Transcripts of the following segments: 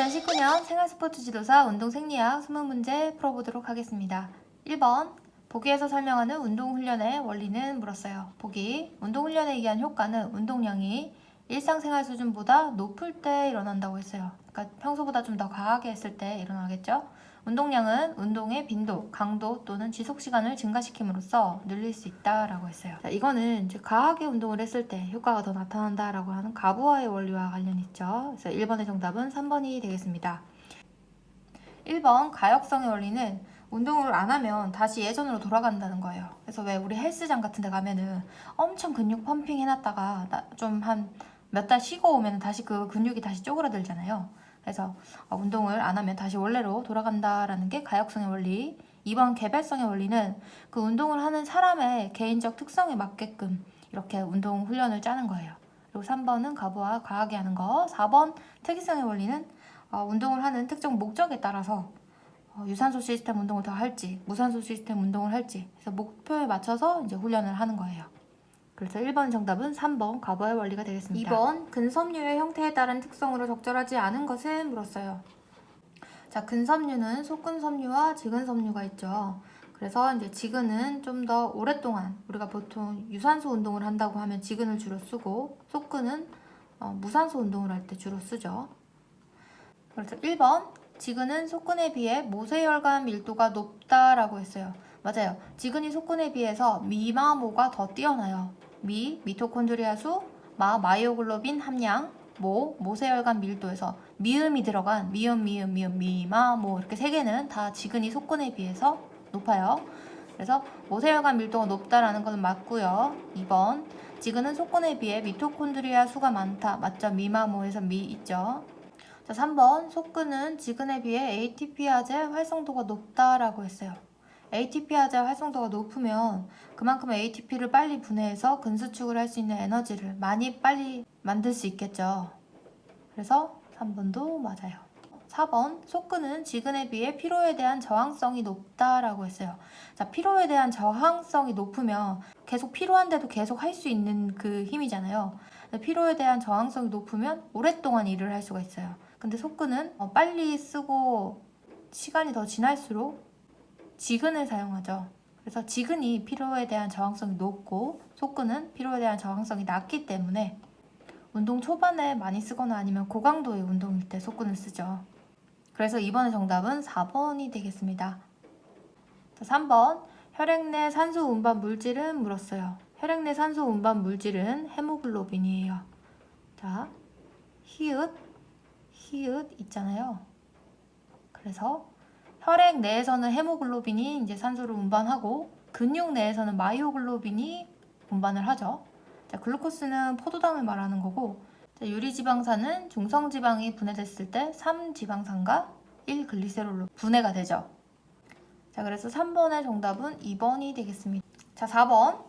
2019년 생활스포츠 지도사 운동생리학 20문제 풀어보도록 하겠습니다. 1번 보기에서 설명하는 운동훈련의 원리는 물었어요. 보기 운동훈련에 의한 효과는 운동량이 일상생활 수준보다 높을 때 일어난다고 했어요. 그러니까 평소보다 좀 더 과하게 했을 때 일어나겠죠. 운동량은 운동의 빈도, 강도 또는 지속시간을 증가시킴으로써 늘릴 수 있다라고 했어요. 자, 이거는 이제 과하게 운동을 했을 때 효과가 더 나타난다라고 하는 가부화의 원리와 관련이 있죠. 그래서 1번의 정답은 3번이 되겠습니다. 1번 가역성의 원리는 운동을 안 하면 다시 예전으로 돌아간다는 거예요. 그래서 왜 우리 헬스장 같은 데 가면은 엄청 근육 펌핑 해놨다가 좀 한 몇 달 쉬고 오면 다시 그 근육이 다시 쪼그라들잖아요. 그래서 운동을 안 하면 다시 원래로 돌아간다라는 게 가역성의 원리. 2번 개별성의 원리는 그 운동을 하는 사람의 개인적 특성에 맞게끔 이렇게 운동 훈련을 짜는 거예요. 그리고 3번은 가부와 과하게 하는 거. 4번 특이성의 원리는 운동을 하는 특정 목적에 따라서 유산소 시스템 운동을 더 할지 무산소 시스템 운동을 할지 그래서 목표에 맞춰서 이제 훈련을 하는 거예요. 그래서 1번 정답은 3번 가부의 원리가 되겠습니다. 2번 근섬유의 형태에 따른 특성으로 적절하지 않은 것을 물었어요. 자, 근섬유는 속근섬유와 지근섬유가 있죠. 그래서 이제 지근은 좀 더 오랫동안 우리가 보통 유산소 운동을 한다고 하면 지근을 주로 쓰고 속근은 무산소 운동을 할 때 주로 쓰죠. 그래서 1번 지근은 속근에 비해 모세혈관 밀도가 높다라고 했어요. 맞아요. 지근이 속근에 비해서 미마모가 더 뛰어나요. 미토콘드리아 수, 마이오글로빈 함량, 모세혈관 밀도에서 미음이 들어간 미마모 이렇게 세 개는 다 지근이 속근에 비해서 높아요. 그래서 모세혈관 밀도가 높다라는 것은 맞고요. 2번 지근은 속근에 비해 미토콘드리아 수가 많다. 맞죠? 미마모에서 미 있죠. 자, 3번 속근은 지근에 비해 ATP아제 활성도가 높다라고 했어요. ATP아제 활성도가 높으면 그만큼 ATP를 빨리 분해해서 근수축을 할 수 있는 에너지를 빨리 만들 수 있겠죠. 그래서 3번도 맞아요. 4번 속근은 지근에 비해 피로에 대한 저항성이 높다라고 했어요. 자, 피로에 대한 저항성이 높으면 계속 피로한데도 계속 할 수 있는 그 힘이잖아요. 피로에 대한 저항성이 높으면 오랫동안 일을 할 수가 있어요. 근데 속근은 빨리 쓰고 시간이 더 지날수록 지근을 사용하죠. 그래서 지근이 피로에 대한 저항성이 높고 속근은 피로에 대한 저항성이 낮기 때문에 운동 초반에 많이 쓰거나 아니면 고강도의 운동일 때 속근을 쓰죠. 그래서 이번의 정답은 4번이 되겠습니다. 자, 3번 혈액 내 산소 운반 물질은 물었어요. 혈액 내 산소 운반 물질은 헤모글로빈이에요. 자, 히읗 있잖아요. 그래서 혈액 내에서는 헤모글로빈이 이제 산소를 운반하고 근육 내에서는 마이오글로빈이 운반을 하죠. 자, 글루코스는 포도당을 말하는 거고 자, 유리지방산은 중성지방이 분해됐을 때 3지방산과 1글리세롤로 분해가 되죠. 자, 그래서 3번의 정답은 2번이 되겠습니다. 자, 4번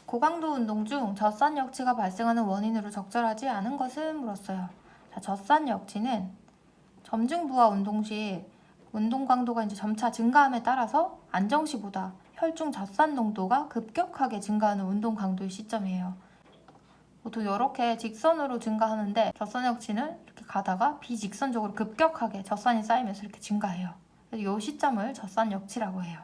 고강도 운동 중 젖산역치가 발생하는 원인으로 적절하지 않은 것을 물었어요. 자, 젖산역치는 점증부하 운동 시 운동 강도가 이제 점차 증가함에 따라서 안정시보다 혈중 젖산 농도가 급격하게 증가하는 운동 강도의 시점이에요. 보통 이렇게 직선으로 증가하는데 젖산역치는 이렇게 가다가 비직선적으로 급격하게 젖산이 쌓이면서 이렇게 증가해요. 그래서 이 시점을 젖산역치라고 해요.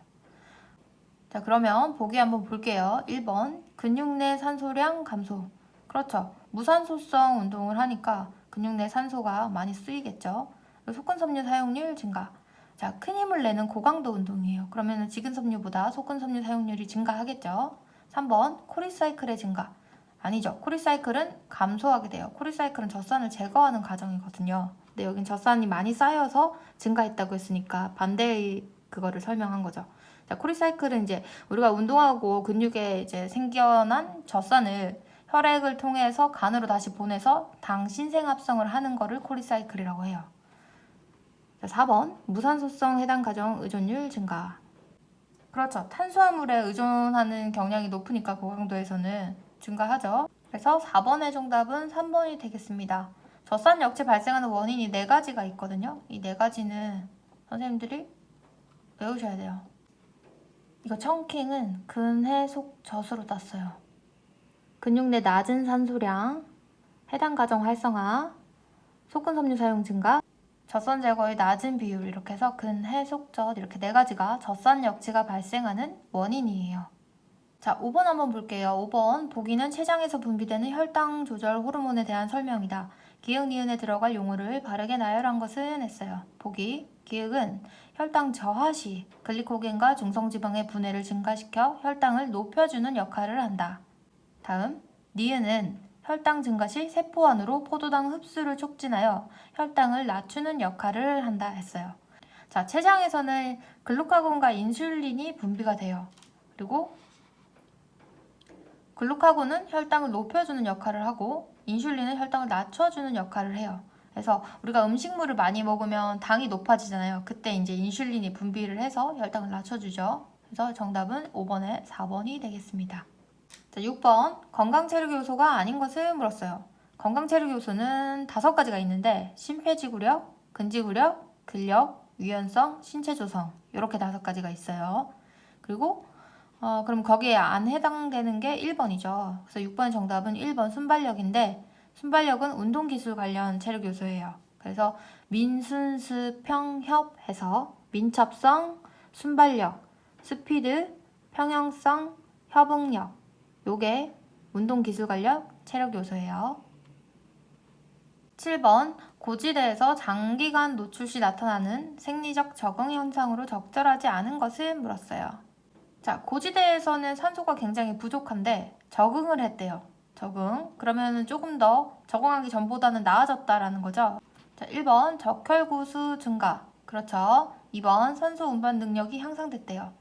자, 그러면 보기 한번 볼게요. 1번 근육 내 산소량 감소. 그렇죠. 무산소성 운동을 하니까 근육 내 산소가 많이 쓰이겠죠. 속근섬유 사용률 증가. 자, 큰 힘을 내는 고강도 운동이에요. 그러면 지근섬유보다 속근섬유 사용률이 증가하겠죠. 3번 코리사이클의 증가. 아니죠. 코리사이클은 감소하게 돼요. 코리사이클은 젖산을 제거하는 과정이거든요. 근데 여긴 젖산이 많이 쌓여서 증가했다고 했으니까 반대의 그거를 설명한 거죠. 자, 코리사이클은 이제 우리가 운동하고 근육에 이제 생겨난 젖산을 혈액을 통해서 간으로 다시 보내서 당 신생합성을 하는 거를 코리사이클이라고 해요. 자, 4번 무산소성 해당 가정 의존율 증가. 그렇죠. 탄수화물에 의존하는 경향이 높으니까 고강도에서는 증가하죠. 그래서 4번의 정답은 3번이 되겠습니다. 젖산역치 발생하는 원인이 4가지가 있거든요. 이 4가지는 선생님들이 외우셔야 돼요. 이거 청킹은 근해 속젖으로 땄어요. 근육 내 낮은 산소량, 해당 가정 활성화, 속근섬유 사용 증가, 젖산 제거의 낮은 비율 이렇게 해서 근, 해, 속, 젖 이렇게 네 가지가 젖산 역치가 발생하는 원인이에요. 자, 5번 한번 볼게요. 5번 보기는 췌장에서 분비되는 혈당 조절 호르몬에 대한 설명이다. 기역, 니은에 들어갈 용어를 바르게 나열한 것은 했어요. 보기, 기역은 혈당 저하 시 글리코겐과 중성지방의 분해를 증가시켜 혈당을 높여주는 역할을 한다. 다음, 니은은 혈당 증가 시 세포 안으로 포도당 흡수를 촉진하여 혈당을 낮추는 역할을 한다 했어요. 자, 췌장에서는 글루카곤과 인슐린이 분비가 돼요. 그리고 글루카곤은 혈당을 높여주는 역할을 하고 인슐린은 혈당을 낮춰주는 역할을 해요. 그래서 우리가 음식물을 많이 먹으면 당이 높아지잖아요. 그때 이제 인슐린이 분비를 해서 혈당을 낮춰주죠. 그래서 정답은 5번에 4번이 되겠습니다. 자, 6번 건강체력 요소가 아닌 것을 물었어요. 건강체력 요소는 5가지가 있는데 심폐지구력, 근지구력, 근력, 유연성, 신체조성 이렇게 5가지가 있어요. 그리고 그럼 거기에 안 해당되는 게 1번이죠. 그래서 6번 정답은 1번 순발력인데 순발력은 운동기술 관련 체력 요소예요. 그래서 민순스평협 해서 민첩성, 순발력, 스피드, 평형성, 협응력 요게 운동기술 관련 체력 요소예요. 7번 고지대에서 장기간 노출 시 나타나는 생리적 적응 현상으로 적절하지 않은 것을 물었어요. 자, 고지대에서는 산소가 굉장히 부족한데 적응을 했대요. 적응. 그러면 조금 더 적응하기 전보다는 나아졌다라는 거죠. 자, 1번 적혈구수 증가. 그렇죠. 2번 산소 운반 능력이 향상됐대요.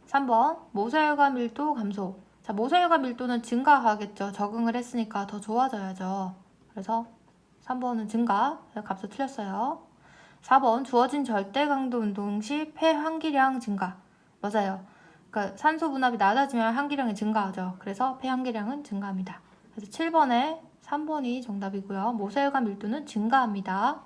3번 모세혈관 밀도 감소. 자, 모세혈관 밀도는 증가하겠죠. 적응을 했으니까 더 좋아져야죠. 그래서 3번은 증가. 값도 틀렸어요. 4번 주어진 절대 강도 운동 시 폐 환기량 증가. 맞아요. 그러니까 산소 분압이 낮아지면 환기량이 증가하죠. 그래서 폐 환기량은 증가합니다. 그래서 7번에 3번이 정답이고요. 모세혈관 밀도는 증가합니다.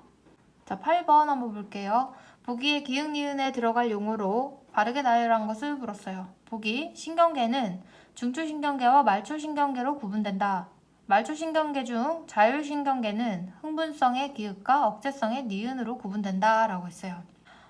자, 8번 한번 볼게요. 보기에 기역, 니은에 들어갈 용어로 바르게 나열한 것을 물었어요. 보기, 신경계는 중추신경계와 말초신경계로 구분된다. 말초신경계 중 자율신경계는 흥분성의 기역과 억제성의 니은으로 구분된다 라고 했어요.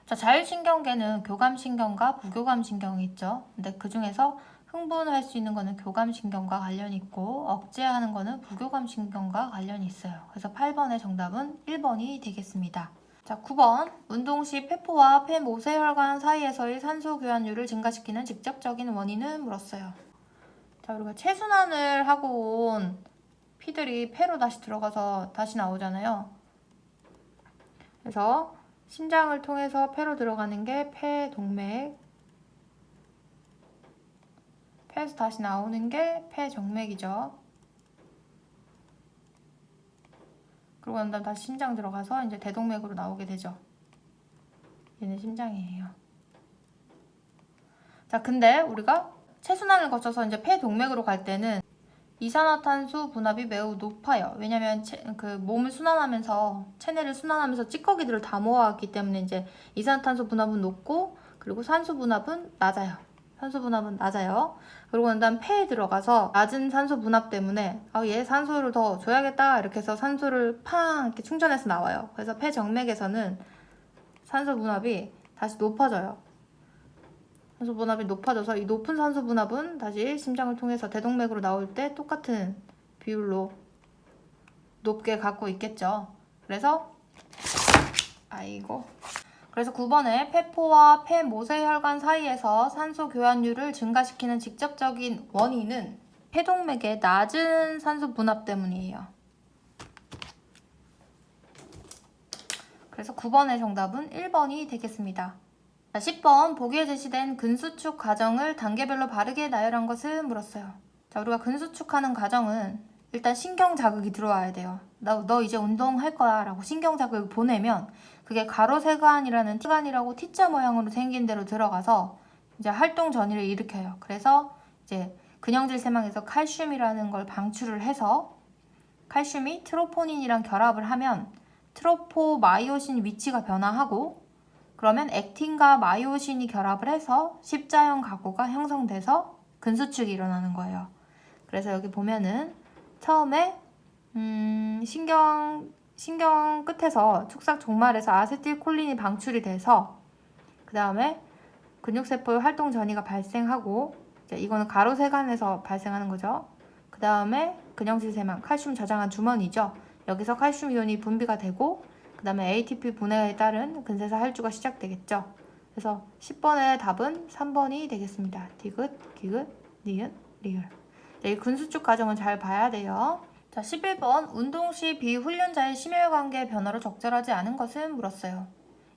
자, 자율신경계는 교감신경과 부교감신경이 있죠. 근데 그 중에서 흥분할 수 있는 거는 교감신경과 관련이 있고 억제하는 거는 부교감신경과 관련이 있어요. 그래서 8번의 정답은 1번이 되겠습니다. 자, 9번 운동 시 폐포와 폐모세혈관 사이에서의 산소 교환율을 증가시키는 직접적인 원인은 물었어요. 자, 우리가 체순환을 하고 온 피들이 폐로 다시 들어가서 다시 나오잖아요. 그래서 심장을 통해서 폐로 들어가는 게 폐동맥, 폐에서 다시 나오는 게 폐정맥이죠. 그러고 난 다음 다시 심장 들어가서 이제 대동맥으로 나오게 되죠. 얘는 심장이에요. 자, 근데 우리가 체순환을 거쳐서 이제 폐동맥으로 갈 때는 이산화탄소 분압이 매우 높아요. 왜냐면 몸을 순환하면서 체내를 순환하면서 찌꺼기들을 다 모아왔기 때문에 이제 이산화탄소 분압은 높고 그리고 산소 분압은 낮아요. 산소 분압은 낮아요. 그리고 난 다음 폐에 들어가서 낮은 산소 분압 때문에 얘 산소를 더 줘야겠다 이렇게 해서 산소를 팡 이렇게 충전해서 나와요. 그래서 폐 정맥에서는 산소 분압이 다시 높아져요. 산소 분압이 높아져서 이 높은 산소 분압은 다시 심장을 통해서 대동맥으로 나올 때 똑같은 비율로 높게 갖고 있겠죠. 그래서 9번에 폐포와 폐모세혈관 사이에서 산소 교환율을 증가시키는 직접적인 원인은 폐동맥의 낮은 산소 분압 때문이에요. 그래서 9번의 정답은 1번이 되겠습니다. 자, 10번 보기에 제시된 근수축 과정을 단계별로 바르게 나열한 것을 물었어요. 자, 우리가 근수축하는 과정은 일단 신경 자극이 들어와야 돼요. 너 이제 운동할 거야 라고 신경 자극을 보내면 그게 가로세관이라는 T관이라고 T자 모양으로 생긴 대로 들어가서 이제 활동 전이를 일으켜요. 그래서 이제 근형질 세망에서 칼슘이라는 걸 방출을 해서 칼슘이 트로포닌이랑 결합을 하면 트로포마이오신 위치가 변화하고 그러면 액틴과 마이오신이 결합을 해서 십자형 가구가 형성돼서 근수축이 일어나는 거예요. 그래서 여기 보면은 처음에 신경 신경 끝에서 축삭 종말에서 아세틸콜린이 방출이 돼서 그 다음에 근육세포의 활동 전이가 발생하고, 이거는 가로세관에서 발생하는 거죠. 그 다음에 근형질세망, 칼슘 저장한 주머니죠. 여기서 칼슘 이온이 분비가 되고, 그 다음에 ATP 분해에 따른 근세사 할주가 시작되겠죠. 그래서 10번의 답은 3번이 되겠습니다. 디귿, 기귿, 니은, 리을. 이 근수축 과정은 잘 봐야 돼요. 자, 11번 운동 시 비훈련자의 심혈관계 변화로 적절하지 않은 것은 물었어요.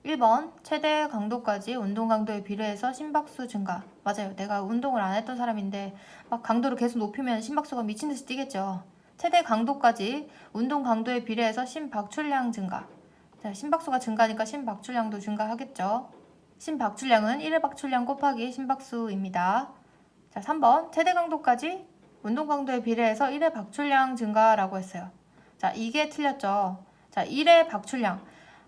1번 최대 강도까지 운동 강도에 비례해서 심박수 증가. 맞아요. 내가 운동을 안 했던 사람인데 막 강도를 계속 높이면 심박수가 미친듯이 뛰겠죠. 최대 강도까지 운동 강도에 비례해서 심박출량 증가. 자, 심박수가 증가하니까 심박출량도 증가하겠죠. 심박출량은 1회 박출량 곱하기 심박수입니다. 자, 3번 최대 강도까지 운동 강도에 비례해서 1회 박출량 증가라고 했어요. 자, 이게 틀렸죠. 자, 1회 박출량.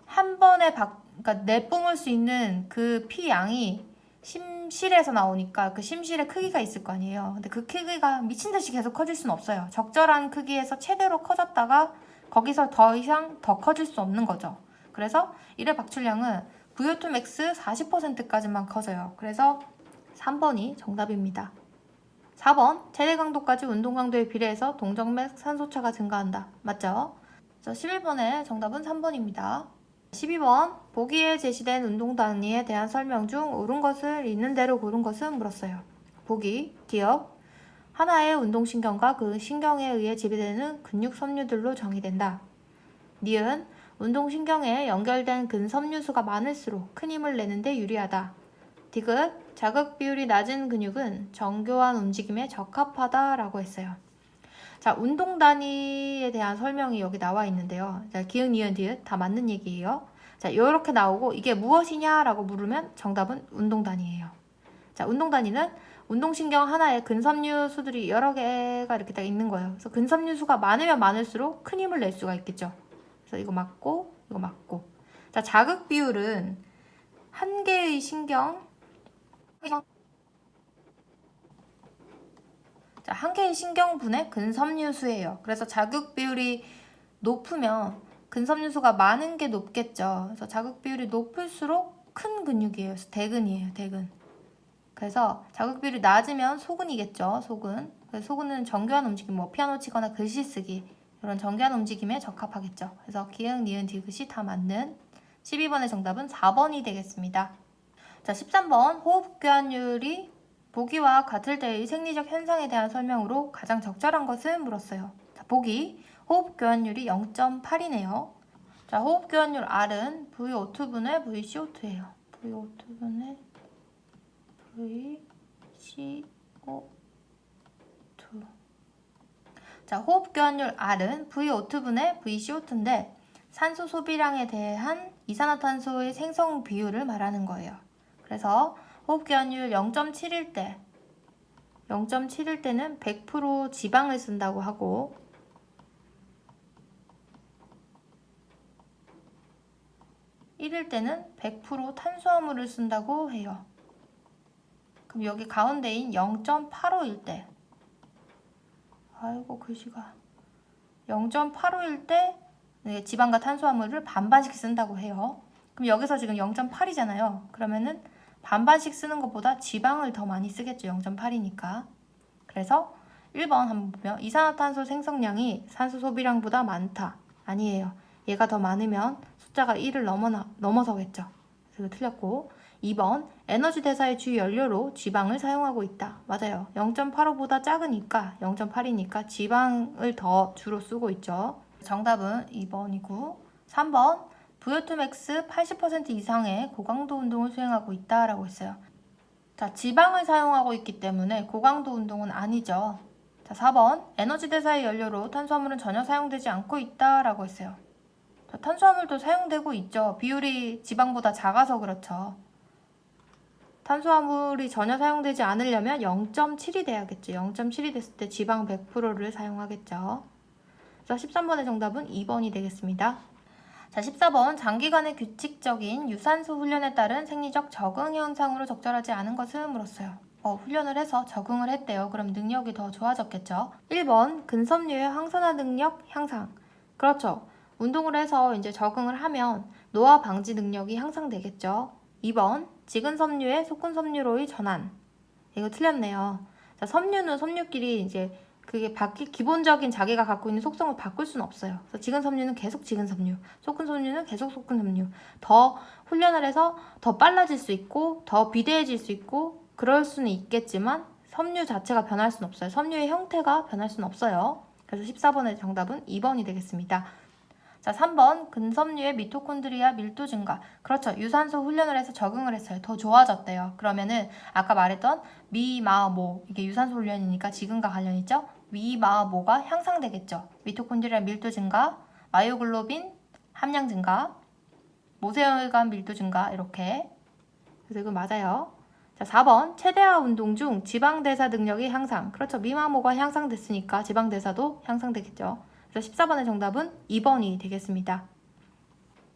한 번에 그러니까 내뿜을 수 있는 그 피 양이 심실에서 나오니까 그 심실의 크기가 있을 거 아니에요. 근데 그 크기가 미친 듯이 계속 커질 수는 없어요. 적절한 크기에서 최대로 커졌다가 거기서 더 이상 더 커질 수 없는 거죠. 그래서 1회 박출량은 VO2 max 40%까지만 커져요. 그래서 3번이 정답입니다. 4번 최대 강도까지 운동 강도에 비례해서 동정맥 산소차가 증가한다. 맞죠? 그래서 11번의 정답은 3번입니다. 12번 보기에 제시된 운동 단위에 대한 설명 중 옳은 것을 있는 대로 고른 것은 물었어요. 보기, 기억, 하나의 운동신경과 그 신경에 의해 지배되는 근육 섬유들로 정의된다. 니은, 운동신경에 연결된 근섬유수가 많을수록 큰 힘을 내는데 유리하다. 디귿, 자극 비율이 낮은 근육은 정교한 움직임에 적합하다라고 했어요. 자, 운동 단위에 대한 설명이 여기 나와 있는데요. 자, 기억, 니은, 디귿 다 맞는 얘기예요. 자, 이렇게 나오고 이게 무엇이냐라고 물으면 정답은 운동 단위예요. 자, 운동 단위는 운동신경 하나에 근섬유 수들이 여러 개가 이렇게 딱 있는 거예요. 그래서 근섬유 수가 많으면 많을수록 큰 힘을 낼 수가 있겠죠. 그래서 이거 맞고 이거 맞고. 자, 자극 비율은 한 개의 신경 자, 한 개의 신경분의 근섬유수예요. 그래서 자극 비율이 높으면 근섬유수가 많은 게 높겠죠. 그래서 자극 비율이 높을수록 큰 근육이에요. 그래서 대근이에요. 대근. 그래서 자극 비율이 낮으면 소근이겠죠. 소근. 그래서 소근은 정교한 움직임, 뭐 피아노 치거나 글씨 쓰기 이런 정교한 움직임에 적합하겠죠. 그래서 기억, 니은, 디귿이 다 맞는 12번의 정답은 4번이 되겠습니다. 자, 13번 호흡 교환율이 보기와 같을 때의 생리적 현상에 대한 설명으로 가장 적절한 것은 물었어요. 자, 보기 호흡 교환율이 0.8이네요. 자, 호흡 교환율 R은 VO2분의 VCO2예요. VO2분의 VCO2. 자, 호흡 교환율 R은 VO2분의 VCO2인데 산소 소비량에 대한 이산화탄소의 생성 비율을 말하는 거예요. 그래서 호흡 교환율 0.7일 때는 100% 지방을 쓴다고 하고 1일 때는 100% 탄수화물을 쓴다고 해요. 그럼 여기 가운데인 0.85일 때 아이고 글씨가 0.85일 때 지방과 탄수화물을 반반씩 쓴다고 해요. 그럼 여기서 지금 0.8이잖아요. 그러면은 반반씩 쓰는 것보다 지방을 더 많이 쓰겠죠. 0.8이니까. 그래서 1번 한번 보면 이산화탄소 생성량이 산소 소비량보다 많다. 아니에요. 얘가 더 많으면 숫자가 1을 넘어서겠죠. 그래서 틀렸고 2번 에너지 대사의 주 연료로 지방을 사용하고 있다. 맞아요. 0.85보다 작으니까 0.8이니까 지방을 더 주로 쓰고 있죠. 정답은 2번이고 3번 VO2 max 80% 이상의 고강도 운동을 수행하고 있다라고 했어요. 자, 지방을 사용하고 있기 때문에 고강도 운동은 아니죠. 자, 4번 에너지 대사의 연료로 탄수화물은 전혀 사용되지 않고 있다라고 했어요. 자, 탄수화물도 사용되고 있죠. 비율이 지방보다 작아서 그렇죠. 탄수화물이 전혀 사용되지 않으려면 0.7이 돼야겠죠. 0.7이 됐을 때 지방 100%를 사용하겠죠. 그래서 13번의 정답은 2번이 되겠습니다. 자, 14번 장기간의 규칙적인 유산소 훈련에 따른 생리적 적응 현상으로 적절하지 않은 것은 물었어요. 훈련을 해서 적응을 했대요. 그럼 능력이 더 좋아졌겠죠. 1번 근섬유의 항산화 능력 향상. 그렇죠. 운동을 해서 이제 적응을 하면 노화 방지 능력이 향상되겠죠. 2번, 직은 섬유의 속근 섬유로의 전환. 이거 틀렸네요. 자, 섬유는 섬유끼리 이제 그게 기본적인 자기가 갖고 있는 속성을 바꿀 수는 없어요. 그래서 직은 섬유는 계속 직은 섬유, 속근 섬유는 계속 속근 섬유. 더 훈련을 해서 더 빨라질 수 있고 더 비대해질 수 있고 그럴 수는 있겠지만 섬유 자체가 변할 수는 없어요. 섬유의 형태가 변할 수는 없어요. 그래서 14번의 정답은 2번이 되겠습니다. 자, 3번 근섬유의 미토콘드리아 밀도 증가. 그렇죠. 유산소 훈련을 해서 적응을 했어요. 더 좋아졌대요. 그러면은 아까 말했던 미마모, 이게 유산소 훈련이니까 지금과 관련 있죠? 미마모가 향상되겠죠. 미토콘드리아 밀도 증가, 마이오글로빈 함량 증가, 모세혈관 밀도 증가, 이렇게. 그래서 이거 맞아요. 자, 4번 체대화 운동 중 지방대사 능력이 향상. 그렇죠. 미마모가 향상됐으니까 지방대사도 향상되겠죠. 그래서 14번의 정답은 2번이 되겠습니다.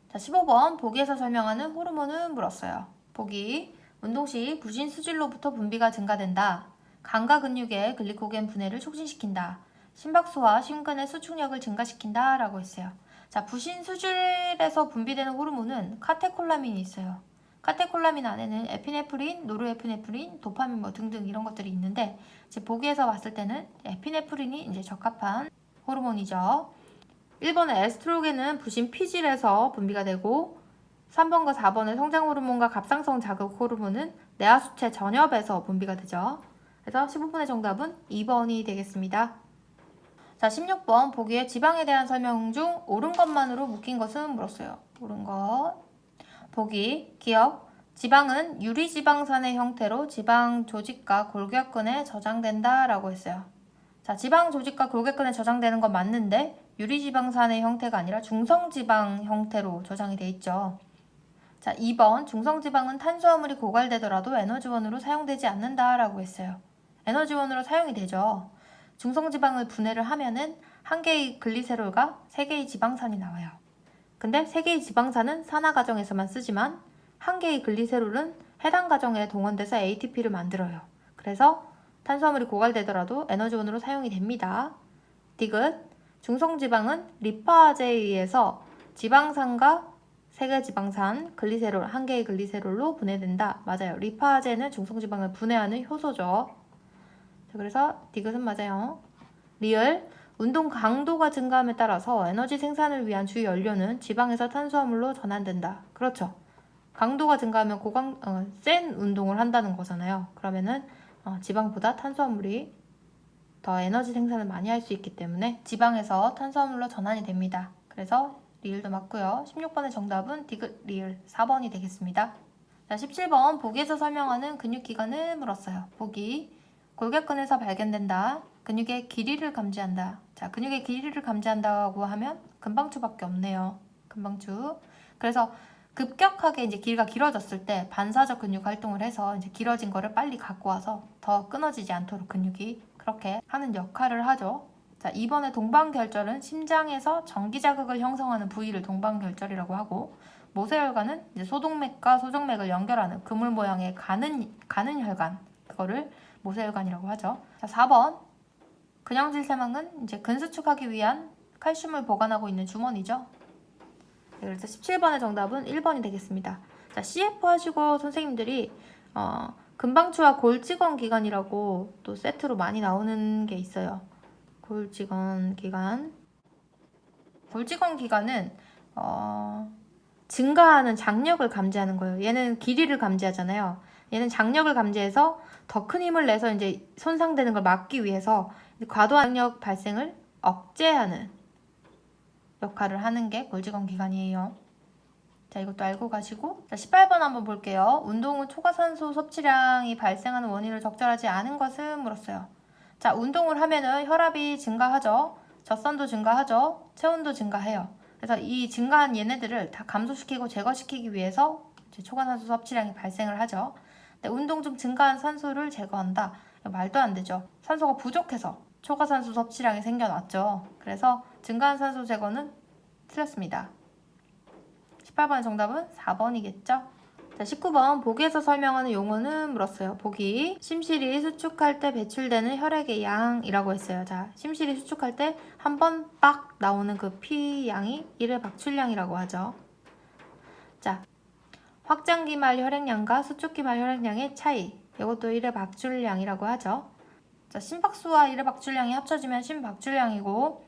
자, 15번 보기에서 설명하는 호르몬은 물었어요. 보기, 운동 시 부신 수질로부터 분비가 증가된다. 간과 근육의 글리코겐 분해를 촉진시킨다. 심박수와 심근의 수축력을 증가시킨다 라고 했어요. 자, 부신 수질에서 분비되는 호르몬은 카테콜라민이 있어요. 카테콜라민 안에는 에피네프린, 노르에피네프린, 도파민 뭐 등등 이런 것들이 있는데 이제 보기에서 봤을 때는 에피네프린이 이제 적합한 호르몬이죠. 1번의 에스트로겐은 부신 피질에서 분비가 되고 3번과 4번의 성장 호르몬과 갑상선 자극 호르몬은 내하수체 전엽에서 분비가 되죠. 그래서 15번의 정답은 2번이 되겠습니다. 자, 16번 보기에 지방에 대한 설명 중 옳은 것만으로 묶인 것은 물었어요. 옳은 것. 보기, 기억. 지방은 유리지방산의 형태로 지방 조직과 골격근에 저장된다 라고 했어요. 자, 지방 조직과 골격근에 저장되는 건 맞는데 유리지방산의 형태가 아니라 중성지방 형태로 저장이 돼 있죠. 자, 2번 중성지방은 탄수화물이 고갈되더라도 에너지원으로 사용되지 않는다라고 했어요. 에너지원으로 사용이 되죠. 중성지방을 분해를 하면은 한 개의 글리세롤과 세 개의 지방산이 나와요. 근데 세 개의 지방산은 산화 과정에서만 쓰지만 한 개의 글리세롤은 해당 과정에 동원돼서 ATP를 만들어요. 그래서 탄수화물이 고갈되더라도 에너지원으로 사용이 됩니다. 디귿, 중성지방은 리파제에 의해서 지방산과 세 개의 지방산, 글리세롤, 한 개의 글리세롤로 분해된다. 맞아요. 리파제는 중성지방을 분해하는 효소죠. 자, 그래서 디귿은 맞아요. 리을, 운동 강도가 증가함에 따라서 에너지 생산을 위한 주 연료는 지방에서 탄수화물로 전환된다. 그렇죠. 강도가 증가하면 센 운동을 한다는 거잖아요. 그러면은 지방보다 탄수화물이 더 에너지 생산을 많이 할 수 있기 때문에 지방에서 탄수화물로 전환이 됩니다. 그래서 리을도 맞고요. 16번의 정답은 디귿 리을 4번이 되겠습니다. 자, 17번 보기에서 설명하는 근육기관을 물었어요. 보기, 골격근에서 발견된다. 근육의 길이를 감지한다. 자, 근육의 길이를 감지한다고 하면 근방추밖에 없네요. 근방추. 그래서 급격하게 이제 길이가 길어졌을 때 반사적 근육 활동을 해서 이제 길어진 거를 빨리 갖고 와서 더 끊어지지 않도록 근육이 그렇게 하는 역할을 하죠. 자, 2번의 동방결절은 심장에서 전기 자극을 형성하는 부위를 동방결절이라고 하고 모세혈관은 이제 소동맥과 소정맥을 연결하는 그물 모양의 가는 혈관, 그거를 모세혈관이라고 하죠. 자, 4번 근형질세망은 이제 근수축하기 위한 칼슘을 보관하고 있는 주머니죠. 네, 그래서 17번의 정답은 1번이 되겠습니다. 자, CF 하시고 선생님들이 금방추와 골직원 기관이라고 또 세트로 많이 나오는 게 있어요. 골직원 기관. 골직원 기관은 증가하는 장력을 감지하는 거예요. 얘는 길이를 감지하잖아요. 얘는 장력을 감지해서 더 큰 힘을 내서 이제 손상되는 걸 막기 위해서 과도한 장력 발생을 억제하는 역할을 하는 게 골직원 기관이에요. 자, 이것도 알고 가시고. 자, 18번 한번 볼게요. 운동 후 초과산소 섭취량이 발생하는 원인을 적절하지 않은 것은 물었어요. 자, 운동을 하면은 혈압이 증가하죠. 젖산도 증가하죠. 체온도 증가해요. 그래서 이 증가한 얘네들을 다 감소시키고 제거시키기 위해서 이제 초과산소 섭취량이 발생을 하죠. 근데 운동 중 증가한 산소를 제거한다. 말도 안 되죠. 산소가 부족해서 초과산소 섭취량이 생겨났죠. 그래서 증가한 산소 제거는 틀렸습니다. 18번의 정답은 4번이겠죠? 자, 19번 보기에서 설명하는 용어는 물었어요. 보기. 심실이 수축할 때 배출되는 혈액의 양이라고 했어요. 자, 심실이 수축할 때 한 번 빡 나오는 그 피 양이 일회 박출량이라고 하죠. 자, 확장기말 혈액량과 수축기말 혈액량의 차이. 이것도 일회 박출량이라고 하죠. 자, 심박수와 일회 박출량이 합쳐지면 심박출량이고,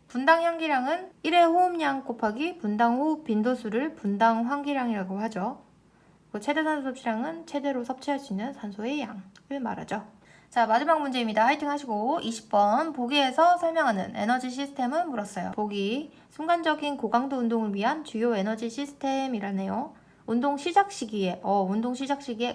분당 향기량은 1회 호흡량 곱하기 분당 호흡 빈도수를 분당 환기량이라고 하죠. 최대 산소 섭취량은 최대로 섭취할 수 있는 산소의 양을 말하죠. 자, 마지막 문제입니다. 화이팅 하시고 20번 보기에서 설명하는 에너지 시스템은 물었어요. 보기. 순간적인 고강도 운동을 위한 주요 에너지 시스템이라네요. 운동 시작 시기에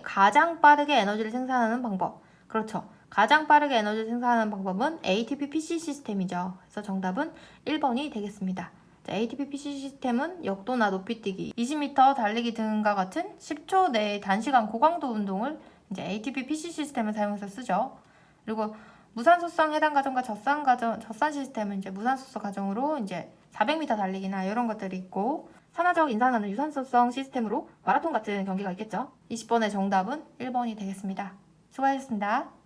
가장 빠르게 에너지를 생산하는 방법. 그렇죠. 가장 빠르게 에너지를 생산하는 방법은 ATP PC 시스템이죠. 그래서 정답은 1번이 되겠습니다. ATP PC 시스템은 역도나 높이뛰기, 20m 달리기 등과 같은 10초 내의 단시간 고강도 운동을 이제 ATP PC 시스템을 사용해서 쓰죠. 그리고 무산소성 해당 가정과 젖산 시스템은 이제 무산소성 가정으로 이제 400m 달리기나 이런 것들이 있고, 산화적 인산화는 유산소성 시스템으로 마라톤 같은 경기가 있겠죠. 20번의 정답은 1번이 되겠습니다. 수고하셨습니다.